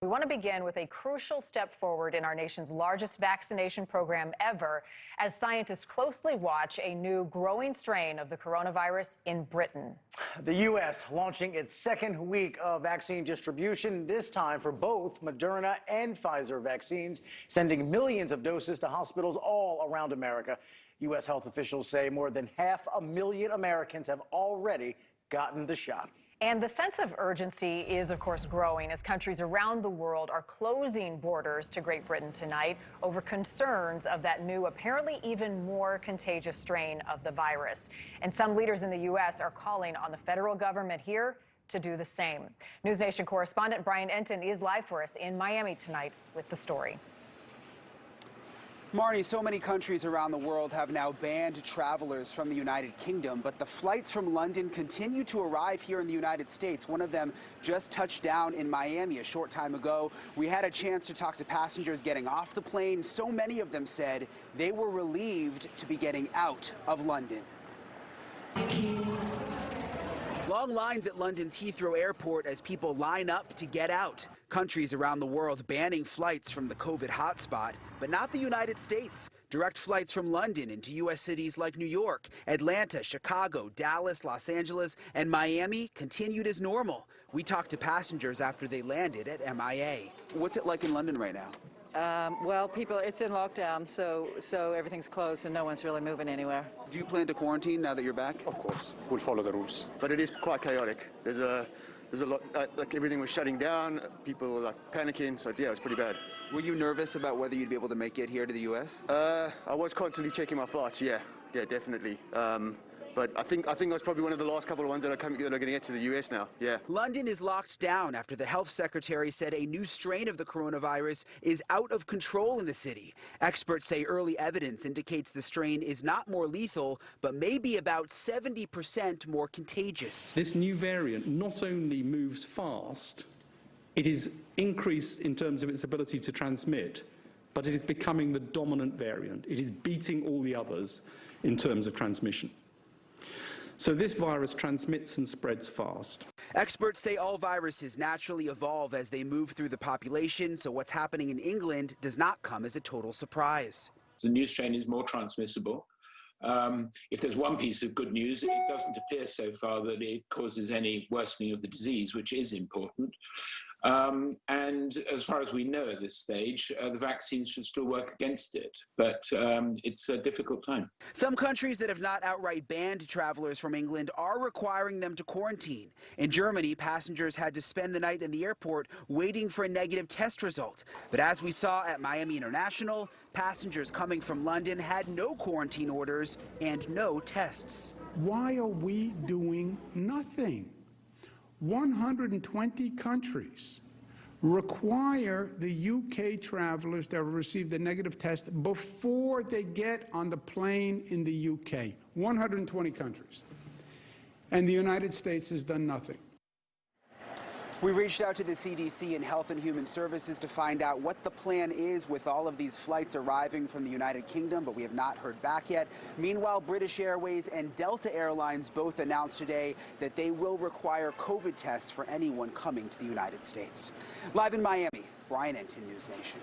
We want to begin with a crucial step forward in our nation's largest vaccination program ever, as scientists closely watch a new growing strain of the coronavirus in Britain. The U.S. launching its second week of vaccine distribution, this time for both Moderna and Pfizer vaccines, sending millions of doses to hospitals all around America. U.S. health officials say more than 500,000 Americans have already gotten the shot. And the sense of urgency is, of course, growing as countries around the world are closing borders to Great Britain tonight over concerns of that new, apparently even more contagious strain of the virus. And some leaders in the U.S. are calling on the federal government here to do the same. NewsNation correspondent Brian Enton is live for us in Miami tonight with the story. Marnie, so many countries around the world have now banned travelers from the United Kingdom, but the flights from London continue to arrive here in the United States. One of them just touched down in Miami a short time ago. We had a chance to talk to passengers getting off the plane. So many of them said they were relieved to be getting out of London. Long lines at London's Heathrow Airport as people line up to get out. Countries around the world banning flights from the COVID hotspot, but not the United States. Direct flights from London into U.S. cities like New York, Atlanta, Chicago, Dallas, Los Angeles, and Miami continued as normal. We talked to passengers after they landed at MIA. What's it like in London right now? Well, it's in lockdown, so everything's closed and no one's really moving anywhere. Do you plan to quarantine now that you're back? Of course, we'll follow the rules. But it is quite chaotic. There's a lot, like everything was shutting down, people were like panicking, so yeah, it's pretty bad. Were you nervous about whether you'd be able to make it here to the U.S.? I was constantly checking my flights, yeah, definitely. But I think that's probably one of the last couple of ones that are going to get to the U.S. now, yeah. London is locked down after the health secretary said a new strain of the coronavirus is out of control in the city. Experts say early evidence indicates the strain is not more lethal, but may be about 70% more contagious. This new variant not only moves fast, it is increased in terms of its ability to transmit, but it is becoming the dominant variant. It is beating all the others in terms of transmission. So this virus transmits and spreads fast. Experts say all viruses naturally evolve as they move through the population, so what's happening in England does not come as a total surprise. The new strain is more transmissible. If there's one piece of good news, it doesn't appear so far that it causes any worsening of the disease, which is important. And as far as we know at this stage, the vaccines should still work against it. But it's a difficult time. Some countries that have not outright banned travelers from England are requiring them to quarantine. In Germany, passengers had to spend the night in the airport waiting for a negative test result. But as we saw at Miami International, passengers coming from London had no quarantine orders and no tests. Why are we doing nothing? 120 countries require the UK travelers that receive the negative test before they get on the plane in the UK. 120 countries. And the United States has done nothing. We reached out to the CDC and Health and Human Services to find out what the plan is with all of these flights arriving from the United Kingdom, but we have not heard back yet. Meanwhile, British Airways and Delta Airlines both announced today that they will require COVID tests for anyone coming to the United States. Live in Miami, Brian Enton, NewsNation.